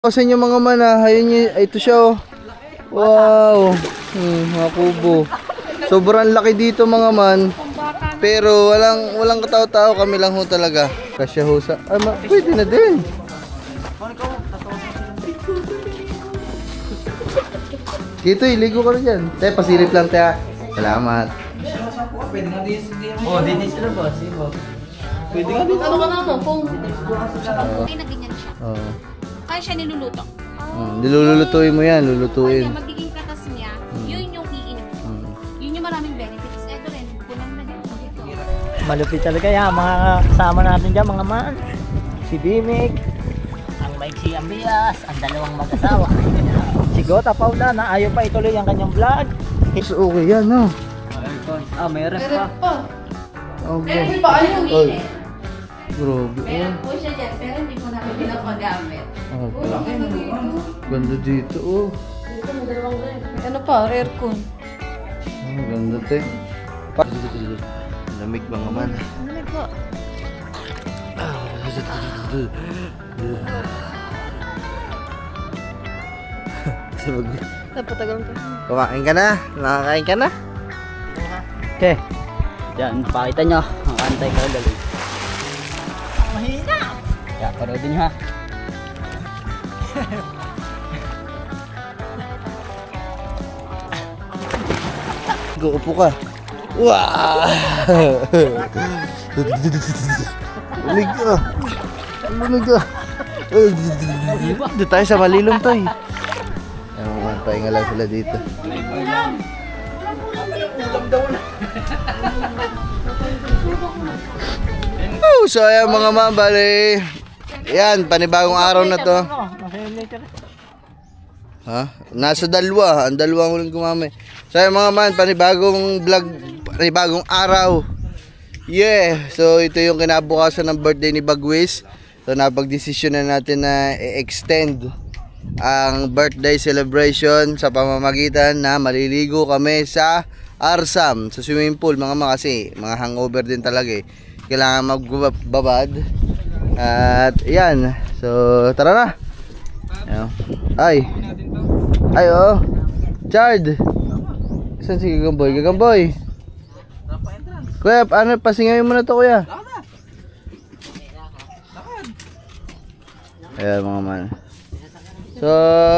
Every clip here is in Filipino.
Sa inyo mga man ayun ito siya oh. Wow, mga kubo. Sobrang laki dito mga man. Pero walang katao-tao, kami lang ho talaga. Kasya ho sa, pwede na din. Dito, iligo ka rin dyan. Te, pasilip lang te ha. Salamat. Pwede nga din dinis na ba? Pwede nga din. Ano ka naman kung okay na ganyan siya. Kaya siya niluluto. Nilulutuin mo yan, lulutuin. Kaya magiging katas niya, yun yung iinit. Yun yung maraming benefits. Ito rin, punan na dito. Malupit talaga yan, mga kasama natin dyan, mga man. Si Bimig, ang maiksi ang bias, ang dalawang mag-asawa. Si Gota Paula na ayaw pa ituloy ang kanyang vlog. Mas okay yan, no? May ref pa. Okay. Meron pa, ano yung iinit? Grabe. Meron po siya dyan, pero hindi po namin pinapagamit. Ganda dito, oh. Ano pa, aircon. Ganda te. Lamig ba naman? Lamig po. Napatagal ka. Kumain ka na? Nakakain ka na? Okay. Yan, pakita nyo ang anti-kagaling. Mahina! Kaya paroodin nyo ha. Uupo ka. Wow! Lamig ka. Lamig ka. Dito tayo sa malilom to eh. Pahinga lang sila dito. So ayan mga mambali. Yan, panibagong araw na to. Ha? Nasa dalawa. Ang dalawang huling gumamay. So ayan mga man, panibagong vlog, panibagong araw. Yeah. So ito yung kinabukasan ng birthday ni Bagwis. So napag-desisyon na natin na i-extend ang birthday celebration sa pamamagitan na maliligo kami sa Arsam, sa swimming pool mga kasi mga hangover din talaga eh. Kailangan magbabad. At yan. So tara na. Ay oh. Chard. Saan si Gagamboy? Gagamboy. Kuya, ano, pasingayin mo na to kuya. Ayan mga man. So,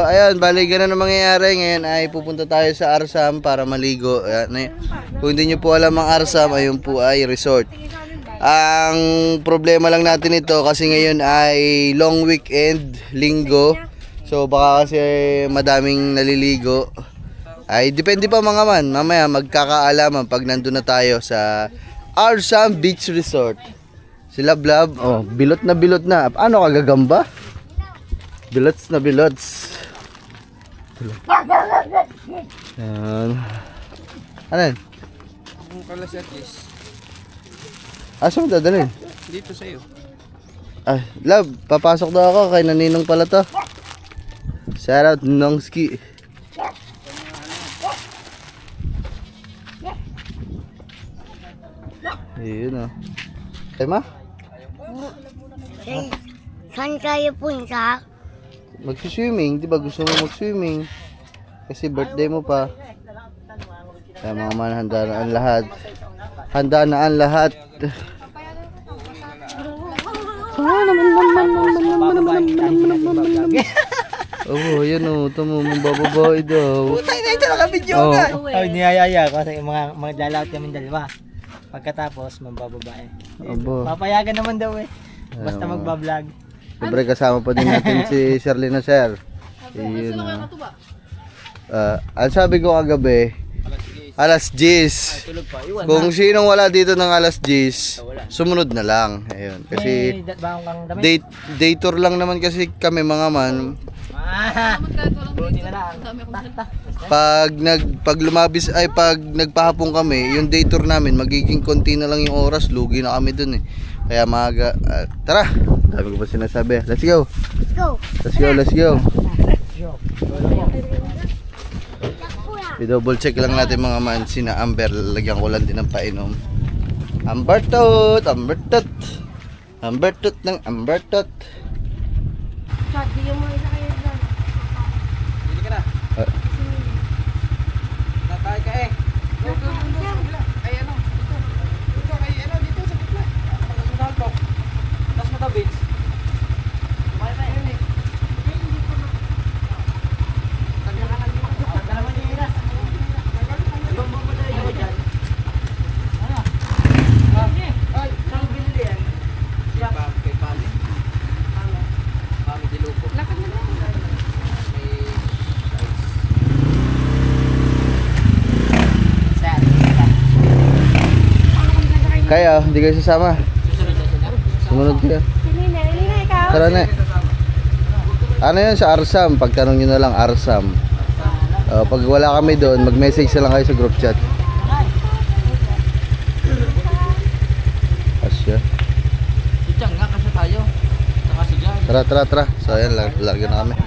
ayan, bali ganun ang mangyayari. Ngayon ay pupunta tayo sa Arsam para maligo. Ayan, kung hindi nyo po alam ang Arsam, ayun po ay resort. Ang problema lang natin ito kasi ngayon ay long weekend, linggo. So, baka kasi madaming naliligo. Ay, depende pa mga man. Mamaya magkakaalaman pag nandun na tayo sa Arsam Beach Resort. Si Lablab, oh, bilot na. Ano ka, gagamba? Bilots na bilots. Yan. Ano yan? Ang kalasatis. Asa mo dadalhin? Dito sa'yo. Ay, Lab, papasok daw ako. Kay naninong pala to. Shout out Nongski. Ayun o. Ay ma? Saan kayo punta? Mag-swimming, di ba gusto mo mag-swimming? Kasi birthday mo pa. Kaya mga man, handa na ang lahat. Handa na ang lahat. Oh, yan o, tamo mong bababae daw. Putay na ito, naka-video ka! Ay, niyayaya ko kasi mga dalaw kami dalawa. Pagkatapos, mambababae. Papayagan naman daw eh. Basta magbablog. Siyempre kasama pa din natin si Sherlyn na sir. Ayun. Ang sabi ko kagabi, alas 10. Kung sinong wala dito ng alas 10, sumunod na lang. Ayun. Kasi day tour lang naman kasi kami mga man. Pag lumabis ay pag nagpahapon kami, yung day tour namin magiging konti na lang yung oras, lugi na kami dun eh. Kaya maaga, tara. Sabi ko pa sinasabi. Let's go. Let's go. I-double check lang natin mga man sina Amber. Lagyan ko lang din ng painom. Amber tot ng Amber tot. Sabi yung mga Kaya, hindi kayo sasama. Susunod na sila. Sumunod kayo. Lina, ikaw? Tara na. Ano yun sa Arsam? Pagtanong nyo na lang Arsam. Pag wala kami doon, mag-message na lang kayo sa group chat. Asya. Si Chang nga kasi tayo. Saka si Jan. Tara. So ayan, larga na kami.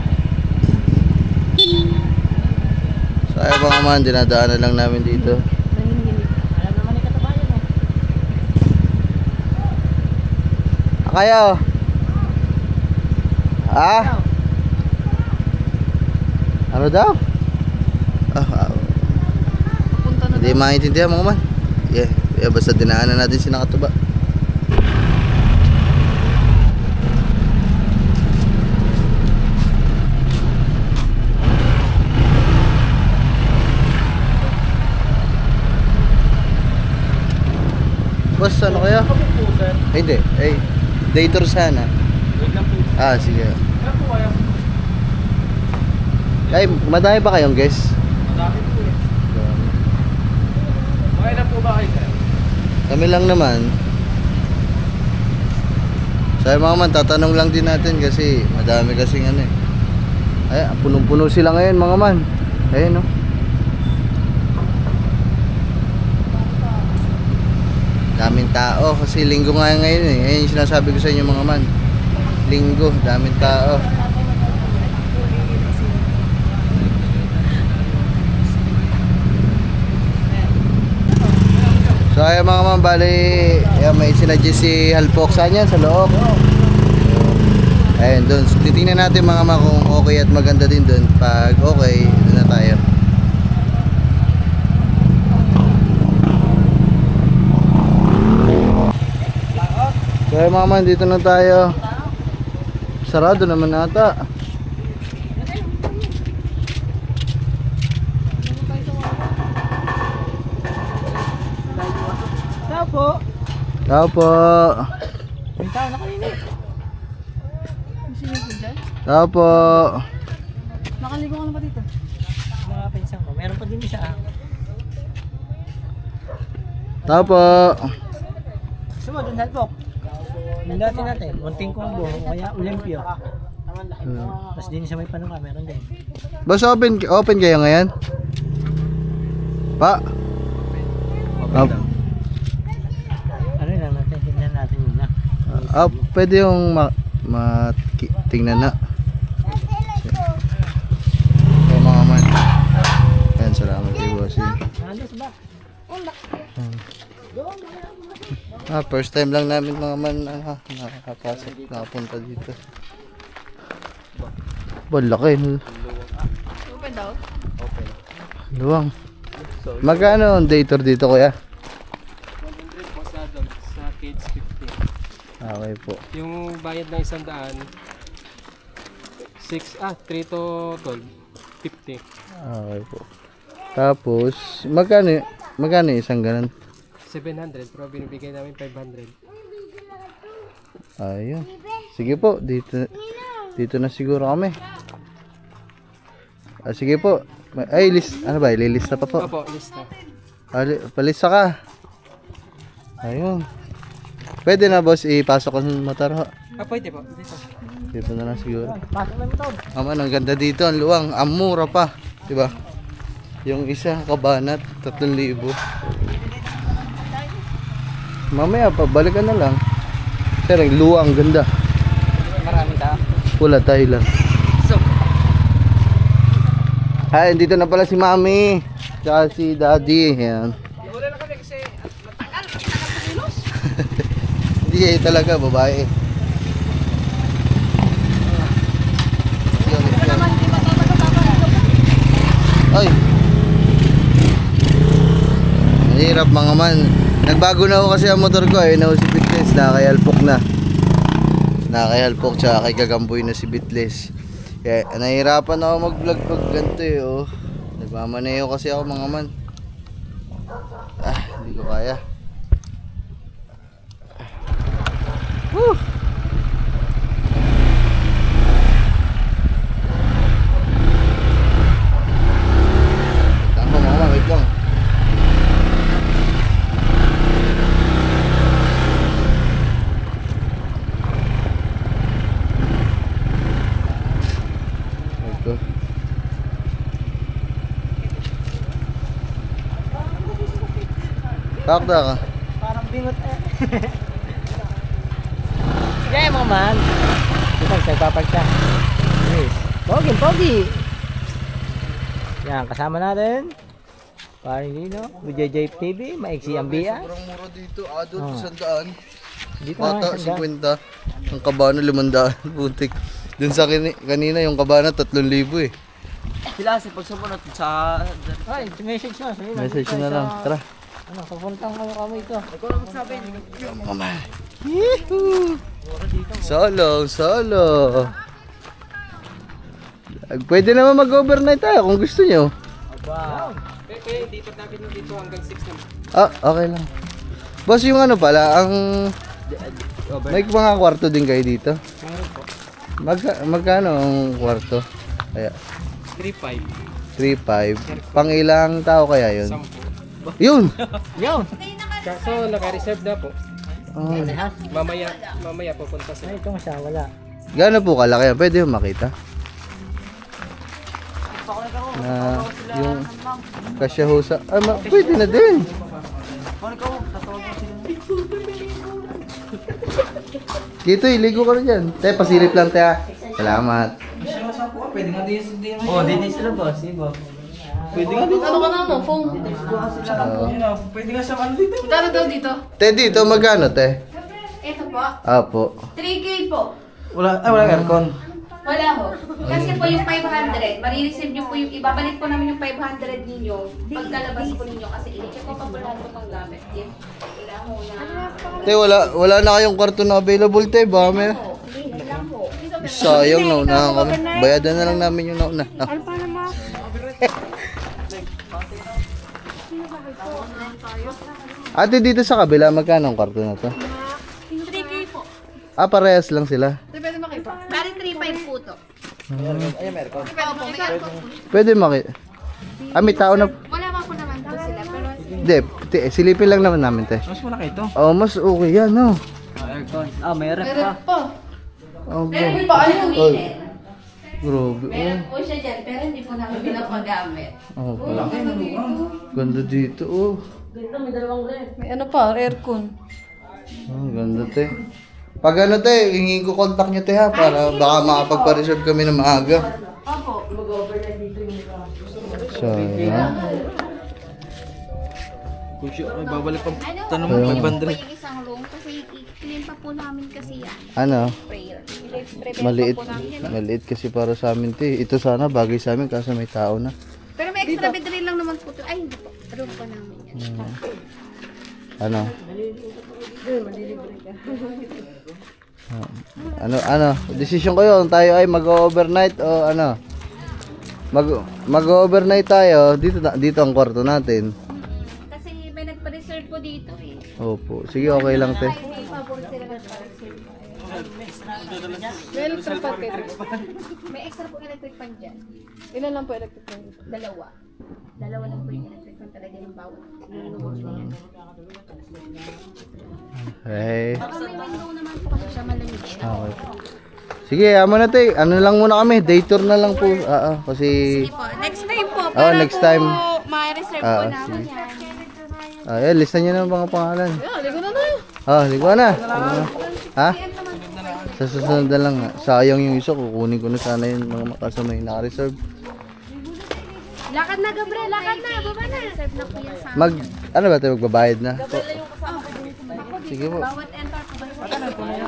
So ayan mga man, dinadaanan lang namin dito. Alam naman ni katabayan eh. Kayo? Ah? Ano daw? Papunta na Hindi maintindihan mga man. Yeah, basta dinaanan natin si Nakatuba. Boss, ano kaya? Ay, hindi. Ay, dator sana. Ah, sige. Ay, madami pa kayong guest? Madami po eh. Okay na po ba kayo, sir? Kami lang naman. Sabi mga man, tatanong lang din natin kasi madami kasing ano eh. Ay, punong-puno sila ngayon mga man. Ayun no. Daming tao kasi linggo nga ngayon eh. Ayun yung sinasabi ko sa inyo mga man. Linggo, daming tao. So ayan mga man, bali may sinadjust si Halpok. Saan yan? Sa loob. Ayun, doon. So, titingnan natin mga man kung okay at maganda din doon. Pag okay, doon na tayo. So ayan mga man, dito na tayo. Sarado naman ata. Tao po. May tao na kanina. Sino po dyan? Tao po. Nakaligo ka na ba dito? Mga pinsan ko. Meron pa din isa. Tao po. Gusto mo doon halpok? Yung dati natin. Munting combo. O kaya Olimpio. Tapos din sa may panungka. Meron din. Boss, open kayo ngayon? Pa? Ano lang natin? Tingnan natin muna. Pwede yung tingnan na. So mga man. Ayan, salamat kay bossing. Alis ba? First time lang namin mga man nakakapasok, nakapunta dito. Laki. Open daw? Luwang. Magkano ang dator dito kuya? 100 po sa adult, sa kids 50. Okay po. Yung bayad na 100, 3 to 12, 50. Okay po. Tapos, magkano isang ganun? 700, pero binibigay namin 500. Ayun. Sige po, dito na siguro kami. Sige po. Ay, ano ba? Ililista pa po. Opo, lista. Palista ka. Ayun. Pwede na boss, ipasok ko sa motor ho. Pwede po. Dito na lang siguro. Pasok na mo to. Aman, ang ganda dito, ang luwang. Ang mura pa. Diba? Yung isa, kabanat, 3,000. Mamaya, pabalikan na lang. Sir, ang luwang, ganda. Marami tao. Pula tayo lang. Ay, dito na pala si Mami. Tsaka si Daddy. Ayan. Wala na kami kasi Matagal pa kilos? Hindi talaga, babae. Ito naman, di ba tayo Ay. Mahirap mga man. Nagbago na ako kasi ang motor ko eh. Na si Bitles, nakakayalpok na. Nakakayalpok tsaka kay Gagamboy na si Bitles. Kaya nahihirapan ako mag-vlog pag ganito eh. Oh. Nagmamaneo kasi ako mga man. Hindi ko kaya. Woo! Wait lang po mga man, wait lang. ko. Takda ka. Parang bingot eh. Sige mga man. Nagpapark siya. Yes. Pogi. Yan, kasama natin. Paring Lino, BJJ TV, maiksi ang biya. Sobrang mura dito, adult Oh. 100. Dito Bata na, 50. Ang kabana 500. Putik. Dun sa kanina yung kabana 3,000 eh. Sila kasi pag sumunod sa... Ay, message na. Sige, Message na lang. Tara. Ano, papuntang kami ito. Mama. Yehoo! Solo. Pwede naman mag-overnight tayo kung gusto nyo. Wow. Dito natin dito hanggang 6 naman. Ah, okay lang. Boss, yung ano pala, ang... May mga kwarto din kayo dito? Meron po. Magkano ang kwarto? Kaya, 3-5. 3,500. Pang ilang tao kaya yun? 10. Yun! Yo! Kaso naka-reserve na po. Oh. Mamaya pupunta sa... Ay, ito nga siya, wala. Gano'n po kalaki? Pwede yung makita? Na yung kasya ho sa... pwede na din. Dito, iligo ka na dyan. Te, pasilip lang, te ha. Salamat. Oh, dito sila boss, ibo. Ano ka na mo? Phone. Pwede nga siya dito. Magkano daw dito? Te, dito, magkano, te? Ito po. Apo. 3K po. Wala aircon. Wala ho. Kasi po yung 500, marireceive nyo po yung, ibabalik po namin yung 500 ninyo pagkalabas po ninyo kasi i-check ko pa po lahat po pang gamit. Yes. Wala ho na. Te, wala na kayong karton na available, te. Baka may... Hindi lang po. Sayang, naunahan kami. Bayadan na lang namin yung nauna. Ate, dito sa kabila, magkano ang karton na to? 3K po. Ah, parehas lang sila. Pwede makita. Bali 3.5 po to. Ay, may aircon. Opo, may aircon. Pwede may tao na... Wala pa po naman po sila. Pero Hindi, silipin lang naman namin, te. Mas malaki ito. Oh, mas okay yan, no? Aircon. Ah, may ref meron pa. po. Okay. Meron po ano yung Oy, init. grabe, Meron oh. po siya dyan, pero hindi po namin pinapagamit. Okay. Ganda dito, oh. May ano pa, aircon. Oh, ganda, te. Pag ano, te, hingin ko contact nyo, te, ha? Para baka makapagpa-reserve kami na maaga. Opo. So, yan. Kung siya, ay babalik pa. Ano? Tanong mo, Ayun. 500. Po yung isang room kasi i-clean pa po namin kasi yan. Ano? Prayer. I-prepare Maliit. pa po namin yan. Maliit kasi para sa amin, te. Ito sana, bagay sa amin kasi may tao na. Pero may extra bedroom lang naman po ito. Ay, hindi po. Room pa namin yan. Ano? Ano? Desisyon kayo kung tayo ay mag-overnight o ano? Mag-overnight tayo. Dito ang kwarto natin. Kasi may nagpa-reserve po dito eh. Opo. Sige, okay lang, te. Ay, may favor sila nagpa-reserve. May electric fan kayo. May extra po electric fan dyan. Ilan lang po electric fan? Dalawa. Dalawa lang po yung electric fan talaga ng bawat. Lulubos na yan. Hey. Baka may window naman po kasi siya malamig siya. Okay. Sige, amo na, te. Ano lang muna kami. Day tour na lang po. Kasi... Sige po. Next time po. Oh, Para next time. po ma-reserve po namin yan. Ayan, listan nyo na ang mga pangalan. Yeah, ligo na na. Ligo na. Ha? Sa susunod na lang. Sayang yung isa. Kukunin ko na sana yung mga makasamay naka-reserve. Lakad na, Gabriel. Lakad na. Baba na. Reserve na po yan sa Ano ba tayo? Magbabayad na? Sige po. bawat enter po ba?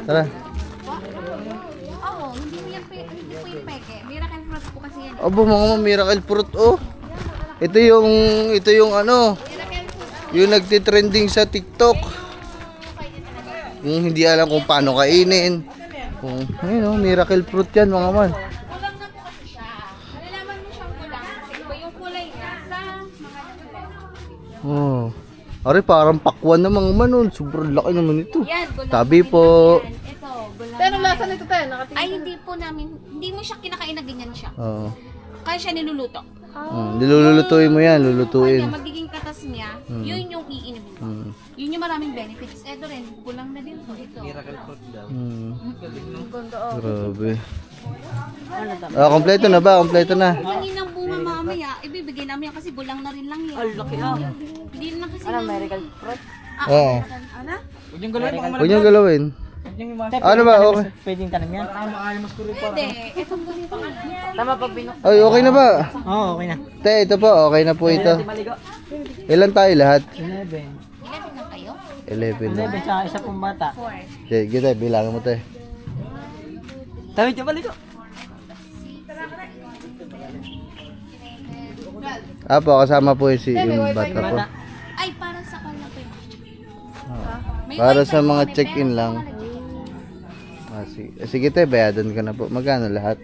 Tara. Oo, hindi po yung peke. Miracle fruit po kasi yan. Abo, mga miracle fruit, oh. Ito yung ano, yung nagtitrending sa TikTok. Yung hindi alam kung paano kainin. Ayun, oh, miracle fruit yan, mga man. Kulang na po kasi siya. Nalalaman mo siyang kulang kasi iba yung kulay niya sa mga dito. Oh. Ari, parang pakwan na mga man, oh. Sobrang laki naman ito. Yan, gulang Tabi po. Ito, gulang. Pero lasa nito tayo, nakatingin. Ay, hindi po namin, hindi mo siya kinakain na ganyan siya. Oo. Kaya siya niluluto. Nilulutuin mo yan, lulutuin. Kanya, magiging katas niya, yun yung iinom mo. Yun yung maraming benefits. Eto rin, kulang na din po ito. Miracle fruit daw. Grabe. Ano to? Oh, kompleto na ba? Kompleto na. Kaninang bunga mamaya, ibibigay namin yan kasi bulang na rin lang yan. Ay, laki ah. Hindi na kasi Ano, medical fruit? Oo. Ano? Huwag yung galawin, mga Huwag niyong galawin. Ano ba? Okay. Pwedeng tanim yan? Pwede. Itong ganito ano. Tama pag binuk. Ay, okay na ba? Oo, okay na. Te, ito po. Okay na po ito. Maligo. Ilan tayo lahat? 11. 11 na kayo? 11 na. 11 sa isa pong bata. 4. Sige, te, bilangin mo, te. Tawid siya maligo. Apo, kasama po yung bata po. Ay, para sa kanya po yun. May Para wifi sa mga kami, check-in pero lang. wala check-in. Ah, sige. Sige, te, bayadan ka na po. Magkano lahat?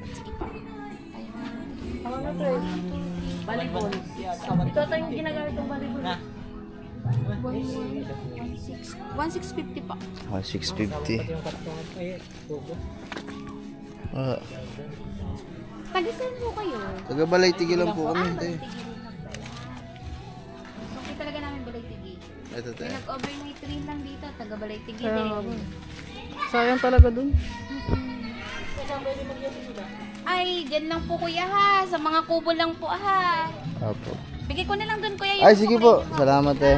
Balibon. Ito yung ginagamit ng balibon. Na. 1,650 pa. Oh, 650. Ah, Tagisan po kayo. taga-balay tigil lang po kami, te. So, kita talaga namin Balay-Tigi. Ito, te. May nag-overnight rin lang dito, taga Balay-Tigi Kaya din. nga po. Sayang talaga dun. Ay, dyan lang po kuya ha. Sa mga kubo lang po ha. Apo. Bigay ko na lang dun kuya yung Ay, sige po. Salamat, te.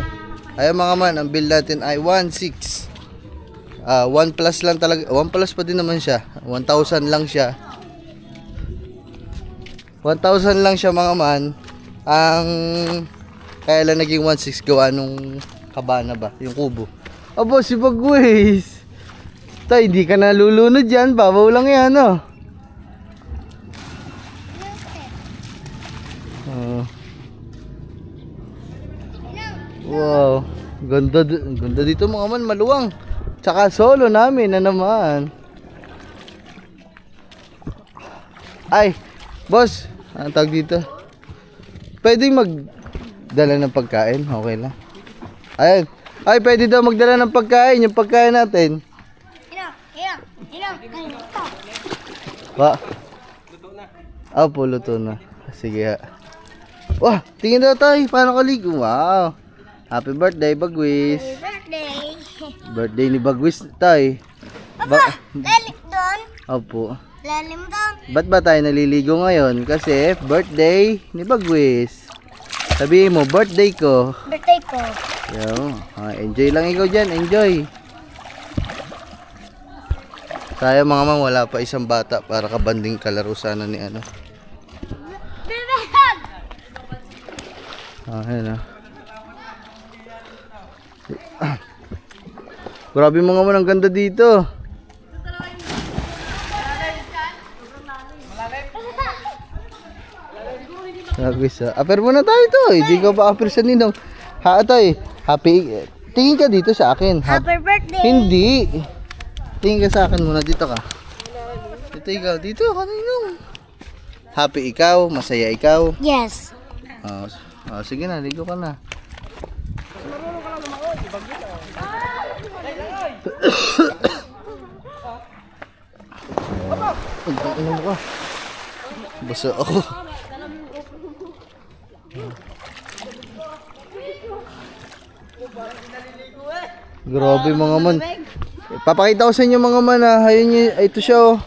Ayun mga man, ang bill natin ay 1,600. 1 plus lang talaga. 1 plus pa din naman siya. 1,000 lang siya. 1,000 lang siya mga man. Ang kaya lang naging 1,600 gawa nung kabana ba? Yung kubo. Abo, si Bagways. Tay, hindi ka nalulunod yan. Babaw lang yan, no? Wow. Ganda dito mga man, maluwang. Tsaka solo namin na naman. Ay, boss, ang tawag dito? Pwedeng magdala ng pagkain, okay lang. Ayun. Ay, pwede daw magdala ng pagkain, yung pagkain natin. Ba? Luto na. Opo, luto na. Sige ha. Wah, tingin daw tayo, paano kaligo? Wow. Happy birthday, Bagwis. Birthday. Birthday ni Bagwis tayo. Lalim doon. Opo. Lalim doon. Ba't ba tayo naliligo ngayon? Kasi birthday ni Bagwis. Sabihin mo, birthday ko. Birthday ko. Yo, enjoy lang ikaw dyan, enjoy. Tayo mga mang, wala pa isang bata para kabanding kalaro sana ni ano. Ayan na. Grabe mga man, ang ganda dito. Bagwis ha. Aper muna tayo to. Hindi ka pa aper sa ninong. Ha, tay. Happy. Tingin ka dito sa akin. Happy birthday. Hindi. Tingin ka sa akin muna. Dito ka. Dito ikaw. Dito ka ninong. Happy ikaw. Masaya ikaw. Yes. Sige na. Ligo ka na. Ano mo ka? Basa ako. Grabe mga man. Papakita ko sa inyo mga man ha. Ayun yun, ito siya oh.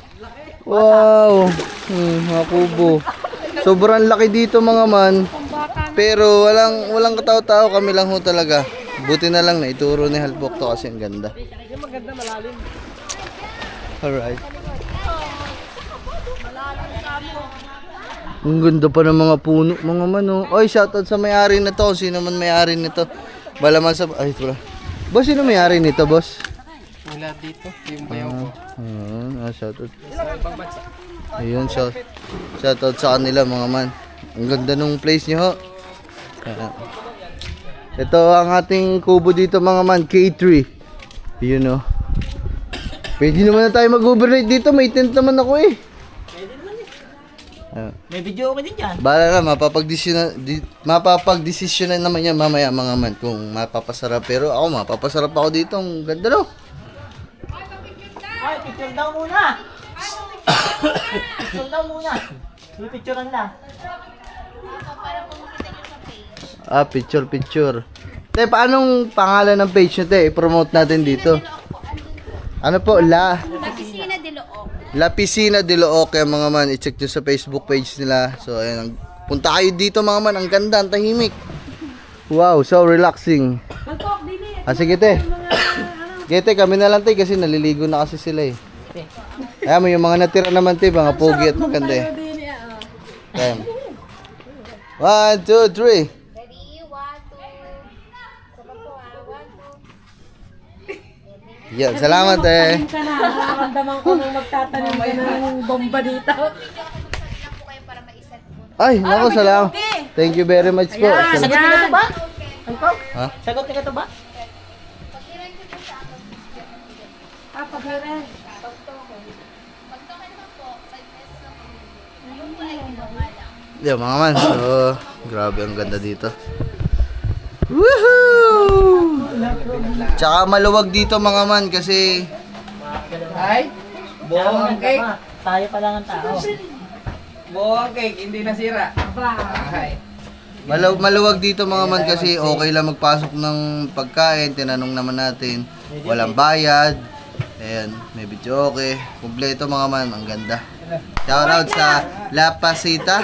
Wow. Mga kubo. Sobrang laki dito mga man. Pero walang katao-tao, kami lang ho talaga. Buti na lang na ituro ni Halbok to kasi ang ganda. Alright. Ang ganda pa ng mga puno mga man oh. Oy, shoutout sa may-ari na to. Sino man may-ari nito? Balaman sa... Ay, ito pala. Boss, sino may-ari nito, boss? Wala dito, yung bayaw ko. Shoutout. Ayun, shoutout sa kanila mga man. Ang ganda nung place nyo ho. Ito ang ating kubo dito mga man, K3. Yun oh. Pwede naman na tayo mag-overnight dito, may tent naman ako eh. May video okay din dyan. Bahala na, mapapagdesisyonan naman yan mamaya mga man kung mapapasarap. Pero ako, mapapasarap ako dito. Ang ganda no? Ay, picture daw muna. Picture daw muna. Picturean lang. Picture. Te, paanong pangalan ng page nyo, te? I-promote natin dito. Ano po? Opisina de Loob. La Piscina de Looke mga man. I-check nyo sa Facebook page nila. So ayan, punta kayo dito mga man. Ang ganda, ang tahimik. Wow, so relaxing. Sige te. Gete, kami na lang te kasi naliligo na kasi sila eh. Ayan mo yung mga natira naman te, mga pogi at maganda eh. Ayan. 1, 2, 3. Ready? 1, 2. Sabag po ah. 1, 2. Yan, salamat eh. Nakaramdaman ko nung magtatanim ka ng bomba dito. Lang po kayo para ma-set po. Ay, naku, salamat. Thank you very much po. Sagot niya to ba? Ha? Sagot niya to ba? Pag-iran ko po sa akin. Paghirin. Pag-token naman po, 5 pesos lang po. Yung po ay ginawa lang. Yo, mga man. So, grabe ang ganda dito. Woohoo! Tsaka maluwag dito mga man kasi Ay, buong cake. Tayo pa lang ang tao. Buong cake, hindi nasira. maluwag dito mga man kasi okay lang magpasok ng pagkain. Tinanong naman natin. Walang bayad. Ayan, may video okay. Kumpleto mga man, ang ganda. Shoutout sa La Pasita.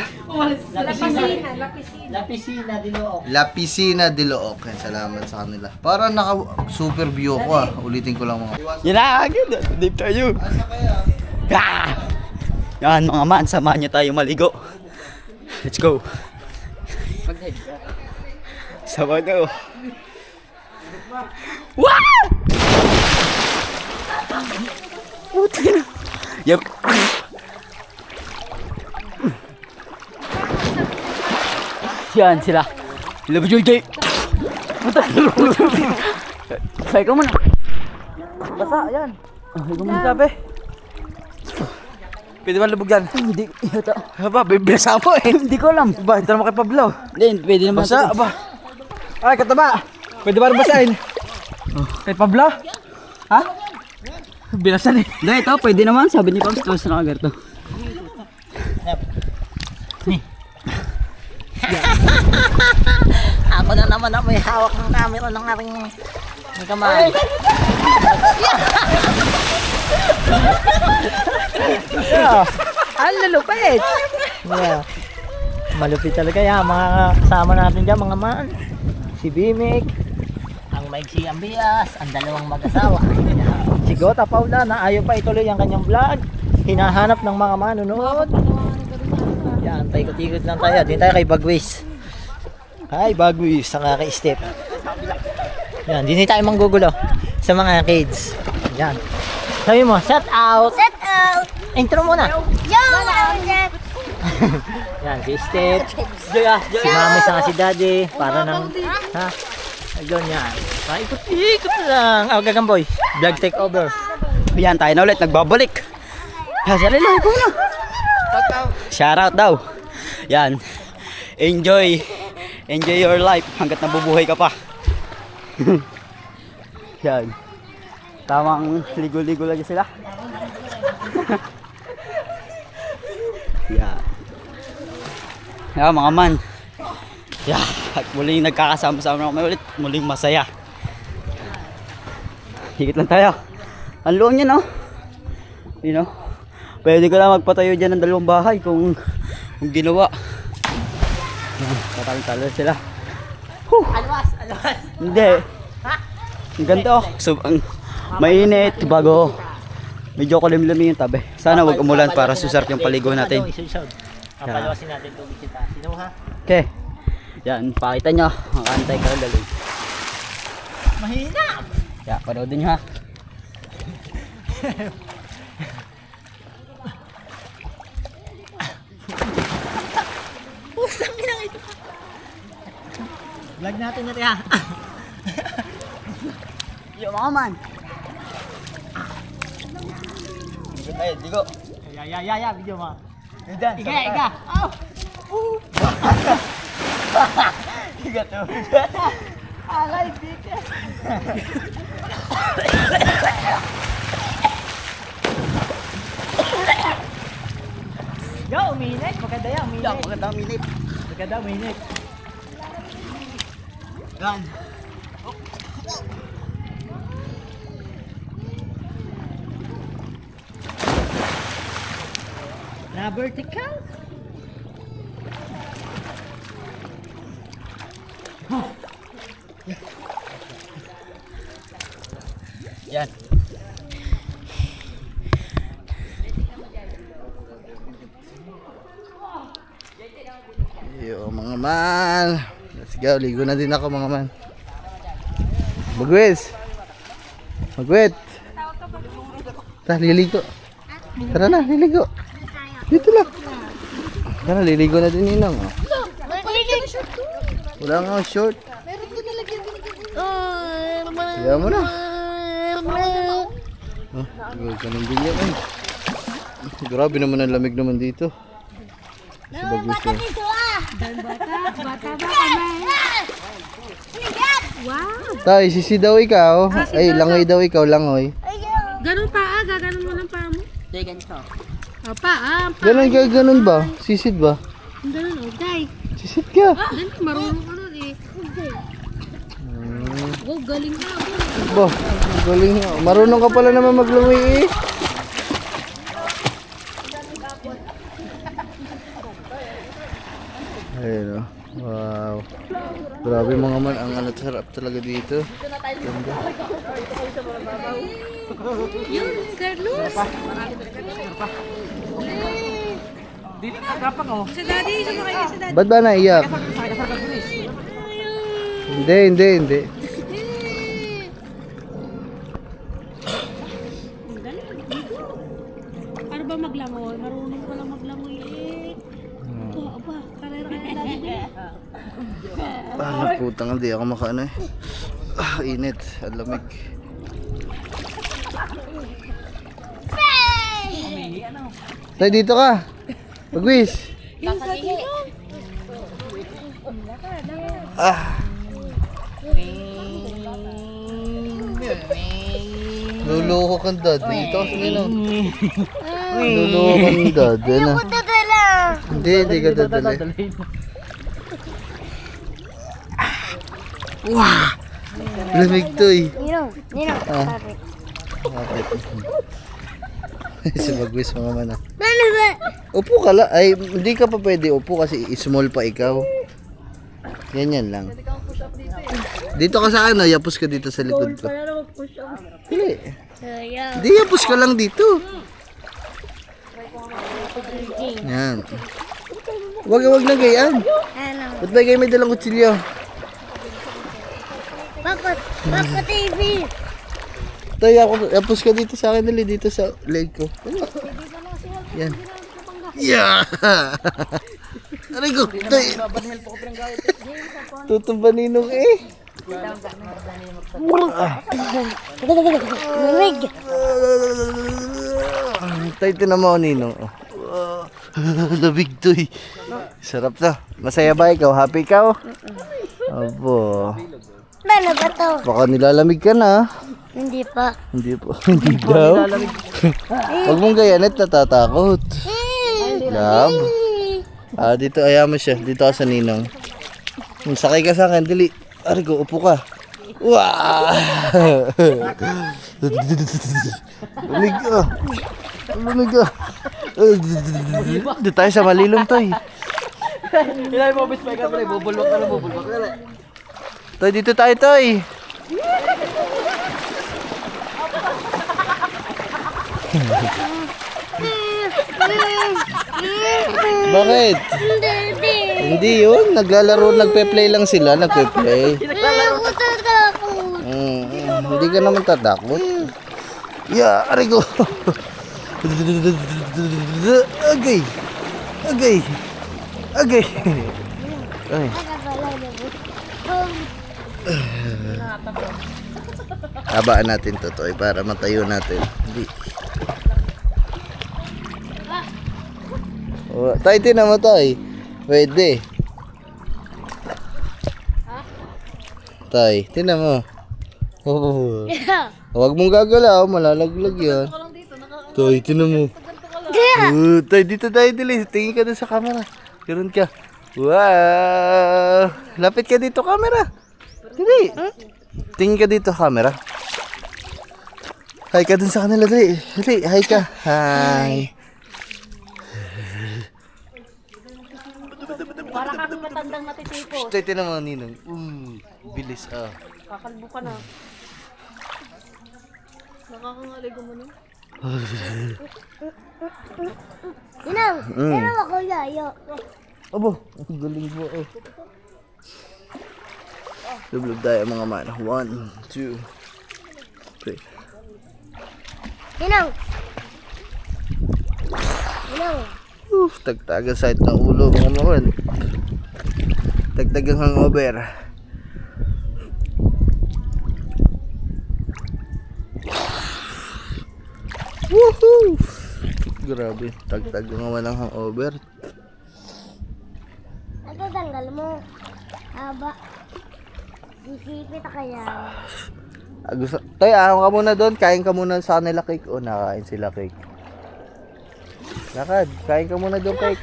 La Piscina de Looke. La Piscina de Looke. Salamat sa kanila. Para naka super view ko ah. Ulitin ko lang mga. Yan na, deep tayo. Yan mga man, samahan niyo tayo maligo. Let's go. Sama na. Wow! Putin. Yep. Yan sila. Love you, Jay. Say ko muna. Basa, yan. Say ko muna sabi. Pwede ba lubog yan? Hindi. Aba, bibisa mo eh. Hindi ko alam. Ba, hindi naman kay Pablo. Hindi, pwede naman. Basa, aba. Ay, kataba. Pwede ba basahin? Kay Pablo? Ha? Binasan eh. Hindi, ito, pwede naman. Sabi ni Pablo, ito sa nakagar to. Ako na naman ang may hawak ng camera ng aking may kamay. Ang lulupit! Yeah. Malupit talaga yan. Mga kasama natin dyan, mga man. Si Bimig, ang maigsi ang bias, ang dalawang mag-asawa. Si Gota Paula na ayaw pa ituloy ang kanyang vlog. Hinahanap ng mga manonood. Yan, paikot-ikot lang tayo. Din tayo kay Bagwis. Hi, Bagwis, ang aking step. Yan, din tayo manggugulo sa mga kids. Yan. Sabi mo, set out. Set out. Intro muna. Yo, Jet. Yan, si Step. Si Mami sa si Daddy. Para nang, ha? Ayun yan. Paikot-ikot lang. Gagamboy. Vlog take over. Yan, tayo na ulit. Nagbabalik. Sarili ko na. Shoutout daw. Yan. Enjoy. Enjoy your life hanggat nabubuhay ka pa. Yan. Tamang ligo-ligo lagi sila. Yan. Yan mga man. Yeah, at muling nagkakasama-sama kami ulit. Muling masaya. Higit lang tayo. Ang luwang niya, no? You know? Pwede ko lang magpatayo dyan ng dalawang bahay kung ginawa. Tatalo sila. Alwas, alwas. Hindi. Ang ganda oh. So, ang mainit bago medyo kulimlim yung tabi. Sana wag umulan para susarap yung paligo natin. Papalawasin natin tubig kita. Sino ha? Okay. Yan, pakita nyo. Ang antay ka galing. Mahina! Yeah, panoodin nyo ha. Pusang ginang ito. Vlog natin na rin ha. Yo mga man. Ay, digo. Ya, video mo. Iga, iga. Oh. Iga to. Alay, dito. Yo, uminit. Maganda yan, uminit. Yo, maganda uminit. Maganda, uminit. Gan. Na vertical. Yan. Yo mga man. Let's go. Ligo na din ako mga man. Bagwis. Magwit. Tara, liligo. Tara na, liligo. Dito lang. Tara, liligo na din ninang. Oh. Wala nga short. Kaya mo na. Oh, ganun din yan. Grabe naman ang lamig naman dito. Si Bagwis yun. Tay, sisi daw ikaw. Ay, langoy daw ikaw, langoy. Ganun pa gaganon mo ng paa mo. Hindi, ganito. Paa. Ganun ka, ganun ba? Sisid ba? Ganun, okay. Sisid ka. Ganun, marunong ka nun eh. Oh, galing ka. Ba, galing. Marunong ka pala naman maglangoy eh. Ayun oh. Wow. Grabe mga man, ang ano, sarap talaga dito. Ganda. Yun, Carlos. Dito ka kapang oh. Sa daddy, sumakay ka sa daddy. Ba't ba naiyak? Hindi. Para ba maglangoy? Marunong ka lang maglangoy eh. Aba, karera na daddy. Ah, putang, hindi ako makaano eh. Ah, init. Ang lamig. Tay, dito ka. Bagwis. Ah. Luloko kang dad. Dito ka sa ninong. Luloko kang dad. Ano? Hindi ka dadala. Wow! Lamig to eh. Ah. Bakit? Si Bagwis mga man ah. Upo ka lang. Ay, hindi ka pa pwede upo kasi small pa ikaw. Yan lang. Dito ka sa ano, yapos ka dito sa likod ko. Hindi. Hindi, yapos ka lang dito. Yan. Wag na gayaan. Ba't ba kayo may dalang kutsilyo? Bakit TV? Tayo, yapos ka dito sa akin, dali dito sa leg ko. Yan. Yeah! Aray ko, tayo. Tutumba ninong eh. Lamig. Tayo tinamaw ninong. Labig to eh. Sarap to. Masaya ba ikaw? Happy ikaw? Abo. Ano ba to? Baka nilalamig ka na. Hindi pa. Hindi po. Hindi daw. Huwag mong gayanet, natatakot. Love. Ah, dito ayaw mo siya. Dito ka sa ninong. Sakay ka sa akin, dali. Arigo, upo ka. Wow! Lumig ka. Lumig ka. Dito tayo sa malilom to eh. Ilay mo, bis pa ikaw pala. Bubulwak ka na, bubulwak ka na. Toy, dito tayo, Toy. Bakit? Hindi yun. Naglalaro, nagpe-play lang sila. Nagpe-play. Ako tatakot. Hindi ka naman tatakot. Yeah, aray ko. Agay. Agay. Agay. Ay. Habaan natin to, Toy, para matayo natin. Hindi. Oh, Tay, tinan mo, Tay. Pwede. Tay, tinan mo. Oh. Huwag mong gagalaw, malalaglag yan. Tay, tinan mo. Tay, dito tayo, dili. Tingin ka dun sa camera. Ganun ka. Wow! Lapit ka dito, camera. Dili. Tingin ka dito, camera. Hi ka dun sa kanila, dali. Dali, hi ka. Hi. Para kami matandang natitipos. Ito naman ninong. Bilis Kakalbo ka na. Nakakangaligo mo na. Inang, pero ako yayo. Abo, ang galing mo Lublog tayo mga man. 1, 2, 3. Inang. Inang. Tagtagan side ng ulo mga man. Tagtagang hangover. Woohoo! Grabe, tagtagang naman ang hangover. Ito tanggal mo. Haba. Sisipit kaya. Gusto, Toy, ahon ka muna doon. Kain ka muna sa kanila cake. O, nakain sila cake. Lakad, kain ka muna doon cake.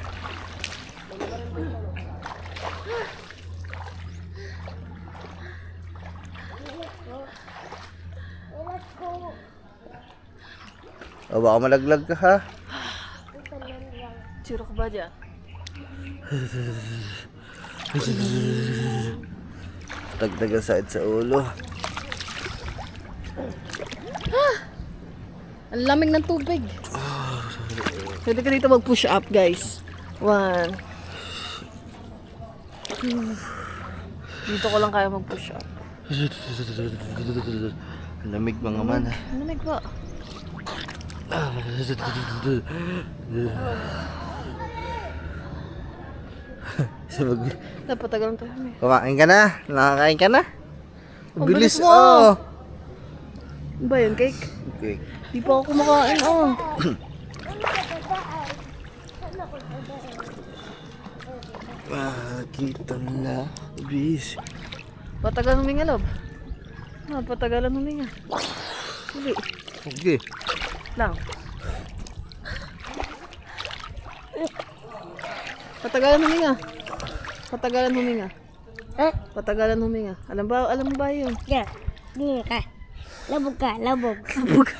O, baka malaglag ka ha. Siro ka ba dyan? Tagtagan side sa ulo. Ang lamig ng tubig. Pwede ka dito mag-push up, guys. 1. 2. Dito ko lang kaya mag-push up. Lamig mga man. Lamig ba? Napatagal tayo. Kumain ka na? Nakakain ka na? Ang Bilis bilis mo. oh. Ano ba yun, cake? Okay. Di pa ako kumakain, oh. Kita na. Bis. Patagal huminga, Lob. Patagalan huminga. Hindi. Okay. Lang. Patagalan huminga. Patagalan huminga. Patagalan huminga. Alam mo ba yun? Yeah. Hindi ka. Labog ka, labog.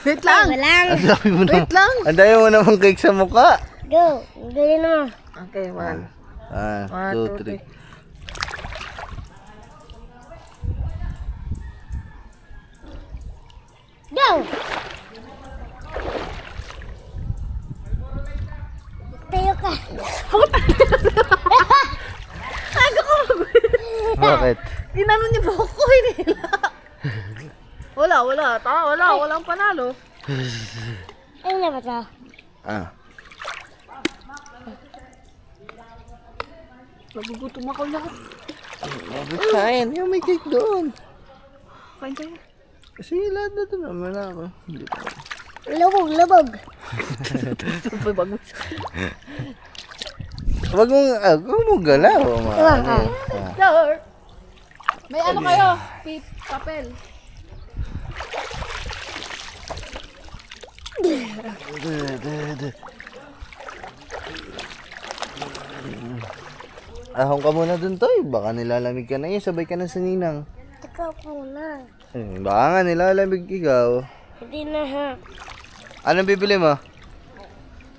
Wait lang. Walang. Ang dami mo Wait lang. Ang dami mo namang cake sa mukha. Go. Gawin mo. Okay, 1. 1, 2, 3. Go. Tayo ka. Bakit? Inano niya ba ako? Hinila. Walang panalo. Ano na ba ito? Nagugutom ako lahat. Kain. Yung may cake doon. Kain tayo. Kasi lahat na doon naman ako. Hindi pa. Labog, labog. Huwag mong galaw. Sir, may ano kayo? Papel. Ahong ka muna dun, Toy. Baka nilalamig ka na yun. Sabay ka na sa ninang. Ikaw po na. Baka nga nilalamig ikaw. Hindi na ha. Anong bibili mo?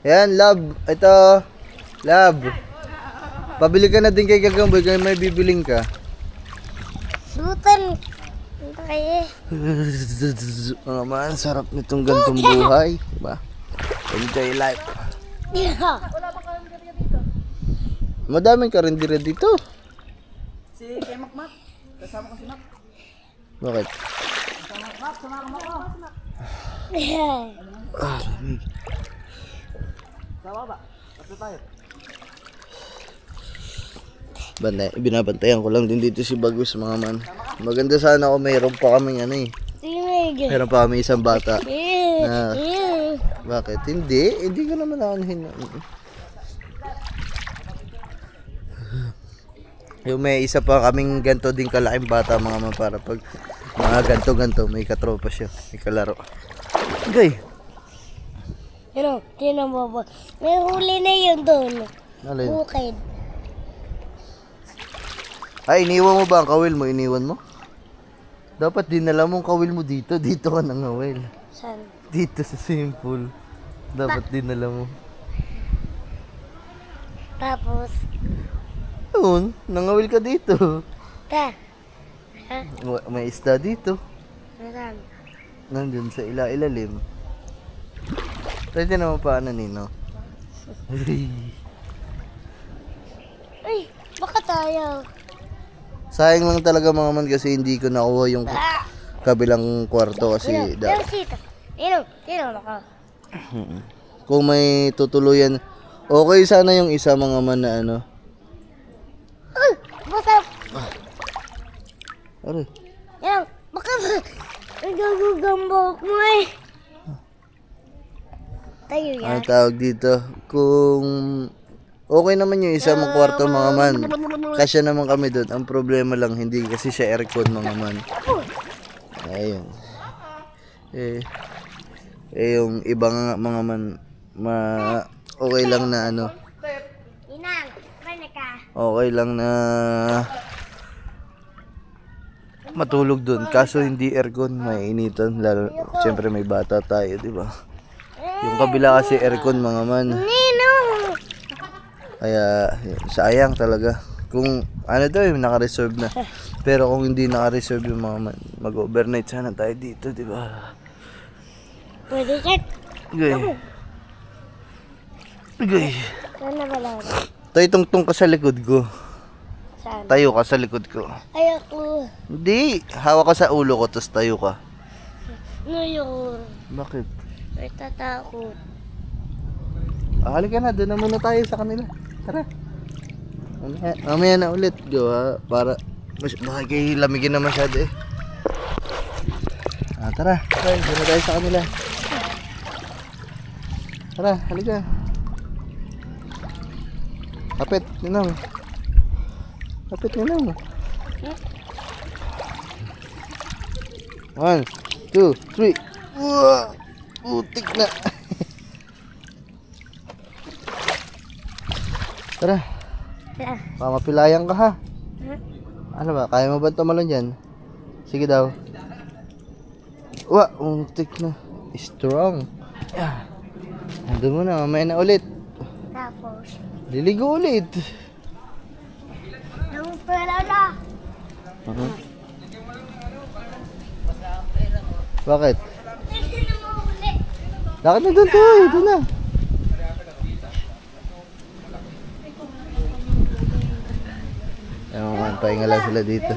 Yan, love. Ito. Love. Pabili ka na din kay Gagamboy kaya may bibiling ka. Sutan. Ito kayo. Mga man, sarap nitong gantong buhay. Ba? Enjoy life. Yeah. Madaming karindira dito. Si kay Makmak. Kasama ko si Mak. Bakit? Yeah. Lamig. Sama ba? Tatlo tayo. Binabantayan ko lang din dito si Bagus mga man. Maganda sana kung mayroon pa kaming ano eh. Tinig. Mayroon pa kami isang bata. Yeah. Yeah. Bakit? Hindi ko naman anuhin. Yung may isa pa kaming ganto din kalaking bata mga man para pag mga ganto may katropa siya, may kalaro. Okay. Tinan mo ba? May huli na yun doon. Alin? Bukid. Ay, iniwan mo ba ang kawil mo? Iniwan mo? Dapat dinala mo ang kawil mo dito. Dito ka nang kawil. Saan? Dito sa swimming pool. Dapat dinala mo. Tapos, Ayun, nangawil ka dito. Ta. May isda dito. Nasaan? Nandun sa ilalim. Pwede naman paano, Nino? Ay, baka tayo. Sayang lang talaga mga man kasi hindi ko nakuha yung kabilang kwarto kasi Sito. Tino ako. kung may tutuluyan, okay sana yung isa mga man na ano. Basta. Ano? Yan, baka nagagugambok mo eh. Tayo yan. Ano tawag dito? Kung okay naman yung isa mong kwarto mga man, kasya naman kami doon. Ang problema lang, hindi kasi siya aircon mga man. Ayun. Yung iba nga mga man, okay lang na ano. Inang, mana ka? Okay lang na matulog doon. Kaso hindi aircon, may initan. Lalo, siyempre may bata tayo, di ba? Yung kabila kasi aircon mga man. Ninong! Kaya sayang talaga. Kung ano daw yung naka-reserve na. Pero kung hindi naka-reserve yung mga man, mag-overnight sana tayo dito, di ba? Pwede check. Gay. Gay. Sana wala na. Tayo tungtong ka sa likod ko. Saan? Tayo ka sa likod ko. Ayoko. Hindi. Hawak ka sa ulo ko, tapos tayo ka. Ngayon. Bakit? Ay, tatakot. Halika na, doon na muna tayo sa kanila. Tara. Mamaya na ulit. Go ha. Para, baka kayo lamigin na masyado eh. Tara. Tara, doon na tayo sa kanila. Tara, halika. Kapit, ninang. Kapit, ninang. 1, 2, 3. Wow! Putik na. Tara. Pamapilayan ka ha. Ano ba? Kaya mo ba tumalon dyan? Sige daw. Wah, putik na. Strong. Nandun mo na. Mamaya na ulit. Tapos. Liligo ulit. Nampala na. Bakit? Hindi na mahuli. Lakad na doon to. Doon na. Ewan man, pahinga lang sila dito.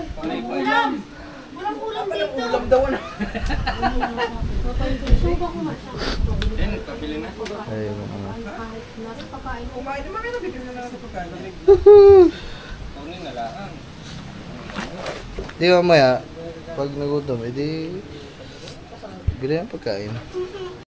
Ayun mga. Di mamaya, pag nagutom, edi bili ng pagkain.